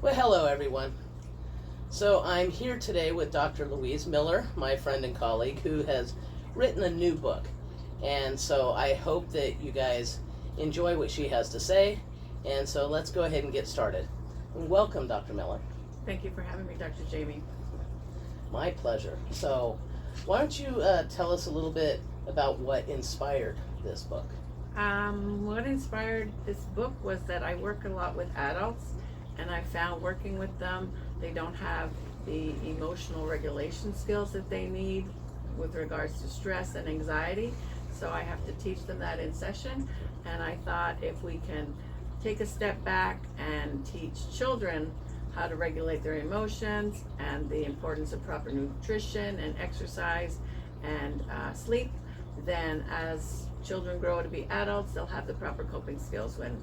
Well, hello everyone. So I'm here today with Dr. Louise Miller, my friend and colleague, who has written a new book. And so I hope that you guys enjoy what she has to say. And so let's go ahead and get started. Welcome, Dr. Miller. Thank you for having me, Dr. Jamie. My pleasure. So why don't you tell us a little bit about what inspired this book? What inspired this book was that I work a lot with adults, and I found working with them, they don't have the emotional regulation skills that they need with regards to stress and anxiety. So I have to teach them that in session, and I thought if we can take a step back and teach children how to regulate their emotions and the importance of proper nutrition and exercise and sleep, then as children grow to be adults, they'll have the proper coping skills when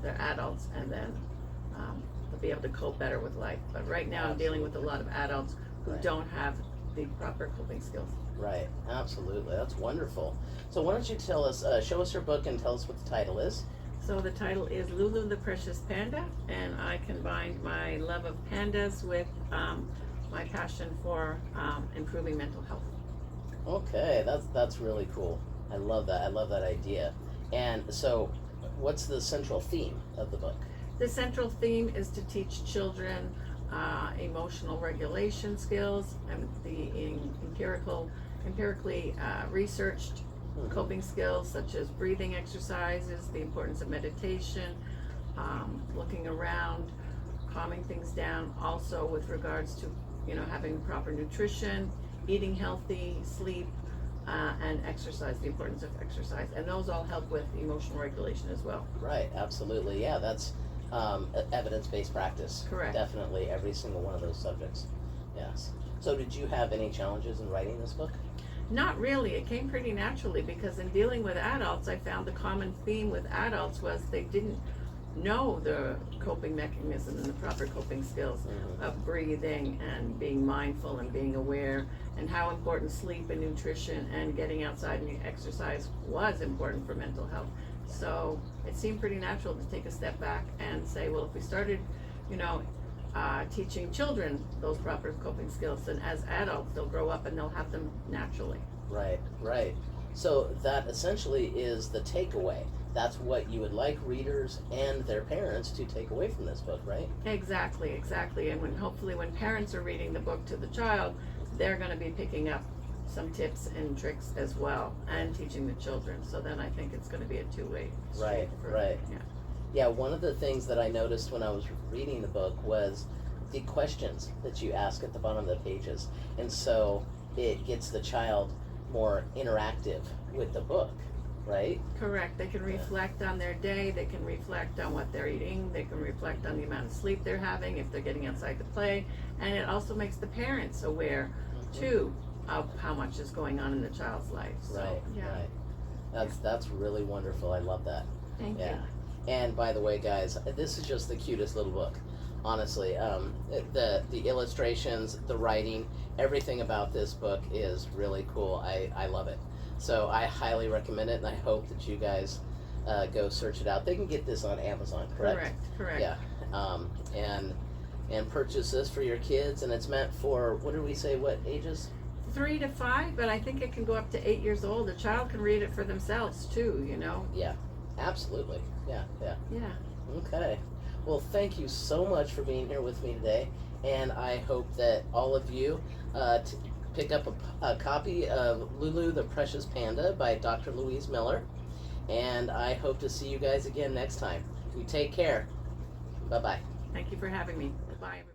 they're adults, and then they'll be able to cope better with life. But right now I'm dealing with a lot of adults who don't have the proper coping skills. Right, absolutely. That's wonderful. So why don't you tell us, show us your book and tell us what the title is. So the title is Lulu the Precious Panda, and I combined my love of pandas with my passion for improving mental health. Okay, that's really cool. I love that. I love that idea. And so what's the central theme of the book? The central theme is to teach children emotional regulation skills and the empirically researched coping skills such as breathing exercises, the importance of meditation, looking around, calming things down, also with regards to having proper nutrition, eating healthy, sleep, and exercise, the importance of exercise, and those all help with emotional regulation as well. Right, absolutely. Yeah, that's evidence-based practice. Correct. Definitely every single one of those subjects. Yes. So did you have any challenges in writing this book? Not really. It came pretty naturally because in dealing with adults, I found the common theme with adults was they didn't know the coping mechanism and the proper coping skills of breathing and being mindful and being aware, and how important sleep and nutrition and getting outside and exercise was important for mental health. So it seemed pretty natural to take a step back and say, well, if we started, teaching children those proper coping skills, then as adults they'll grow up and they'll have them naturally. Right, right. So that essentially is the takeaway. That's what you would like readers and their parents to take away from this book, right? Exactly. And hopefully when parents are reading the book to the child, they're going to be picking up some tips and tricks as well and teaching the children. So then I think it's going to be a two-way street. Right. Yeah, one of the things that I noticed when I was reading the book was the questions that you ask at the bottom of the pages. And so it gets the child more interactive with the book, right? Correct. They can reflect on their day, they can reflect on what they're eating, they can reflect on the amount of sleep they're having, if they're getting outside to play, and it also makes the parents aware too of how much is going on in the child's life. So, Right. That's really wonderful. I love that. Thank you. And by the way, guys, this is just the cutest little book. Honestly, the illustrations, the writing, everything about this book is really cool. I love it. So I highly recommend it, and I hope that you guys go search it out. They can get this on Amazon, correct? Correct. Yeah. And purchase this for your kids, and it's meant for, what did we say, what ages? 3 to 5, but I think it can go up to 8 years old. A child can read it for themselves too, Yeah, absolutely. Yeah. Okay. Well, thank you so much for being here with me today, and I hope that all of you pick up a copy of Lulu the Precious Panda by Dr. Louise Miller, and I hope to see you guys again next time. You take care. Bye-bye. Thank you for having me. Bye, everybody.